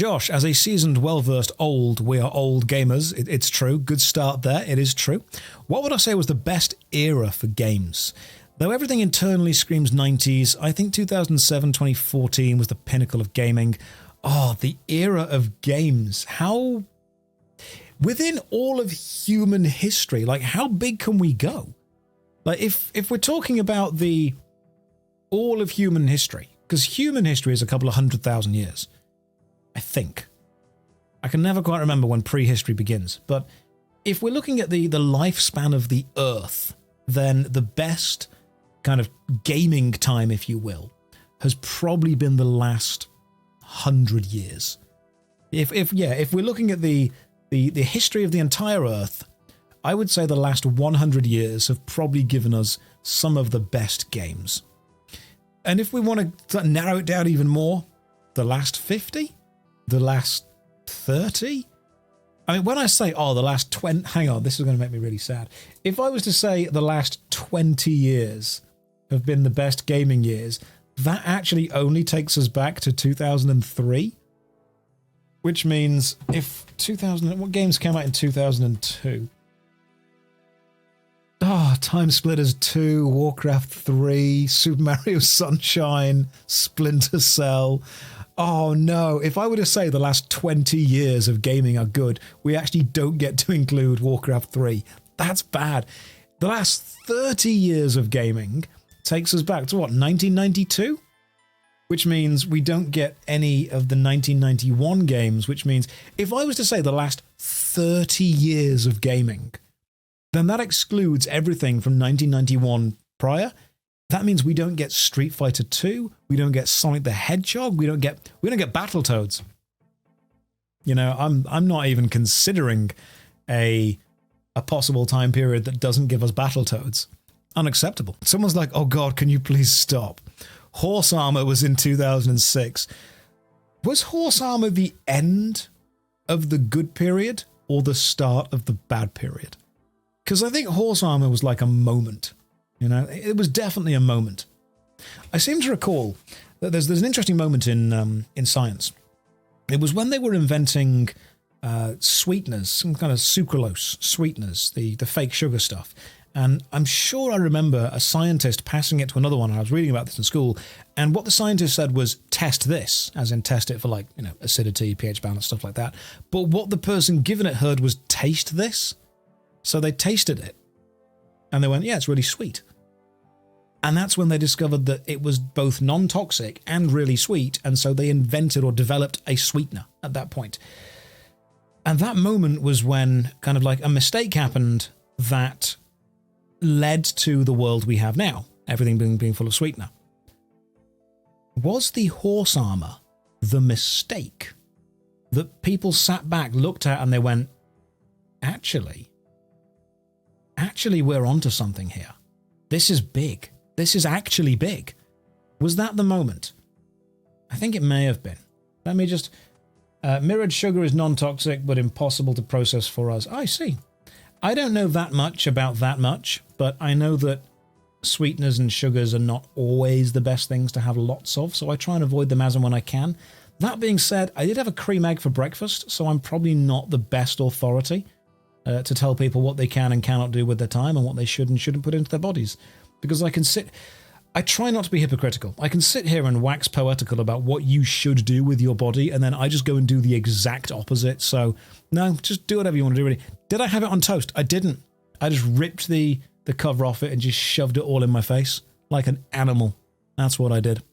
Josh, as a seasoned, well-versed we are old gamers. It's true. Good start there. It is true. What would I say was the best era for games? Though everything internally screams 90s, I think 2007, 2014 was the pinnacle of gaming. Oh, the era of games. How... Within all of human history, like, how big can we go? Like, if we're talking about all of human history, because human history is a couple of 100,000 years, I think. I can never quite remember when prehistory begins, but if we're looking at the lifespan of the Earth, then the best kind of gaming time, if you will, has probably been the last 100 years. If we're looking at the history of the entire Earth, I would say the last 100 years have probably given us some of the best games. And if we want to narrow it down even more, the last 50? The last 30? I mean, when I say, the last 20... Hang on, this is going to make me really sad. If I was to say the last 20 years have been the best gaming years, that actually only takes us back to 2003. Which means if 2000... What games came out in 2002? Time Splitters 2, Warcraft 3, Super Mario Sunshine, Splinter Cell. Oh no, if I were to say the last 20 years of gaming are good, we actually don't get to include Warcraft 3. That's bad. The last 30 years of gaming takes us back to what, 1992? Which means we don't get any of the 1991 games, which means if I was to say the last 30 years of gaming, then that excludes everything from 1991 prior. That means we don't get Street Fighter 2, we don't get Sonic the Hedgehog, we don't get Battletoads. You know, I'm not even considering a possible time period that doesn't give us Battletoads. Unacceptable. Someone's like, oh God, can you please stop? Horse Armor was in 2006. Was Horse Armor the end of the good period or the start of the bad period? Because I think Horse Armor was like a moment. You know, it was definitely a moment. I seem to recall that there's an interesting moment in science. It was when they were inventing sweeteners, some kind of sucralose sweeteners, the fake sugar stuff. And I'm sure I remember a scientist passing it to another one. I was reading about this in school. And what the scientist said was, test this, as in test it for like, you know, acidity, pH balance, stuff like that. But what the person given it heard was, taste this. So they tasted it. And they went, yeah, it's really sweet. And that's when they discovered that it was both non-toxic and really sweet. And so they invented or developed a sweetener at that point. And that moment was when kind of like a mistake happened that led to the world we have now, everything being full of sweetener. Was the horse armor the mistake that people sat back, looked at, and they went, actually, we're onto something here. This is big. This is actually big. Was that the moment? I think it may have been. Let me just... mirrored sugar is non-toxic, but impossible to process for us. I see. I don't know that much about that much, but I know that sweeteners and sugars are not always the best things to have lots of, so I try and avoid them as and when I can. That being said, I did have a cream egg for breakfast, so I'm probably not the best authority to tell people what they can and cannot do with their time and what they should and shouldn't put into their bodies. Because I try not to be hypocritical. I can sit here and wax poetical about what you should do with your body, and then I just go and do the exact opposite. So, no, just do whatever you want to do, really. Did I have it on toast? I didn't. I just ripped the cover off it and just shoved it all in my face like an animal. That's what I did.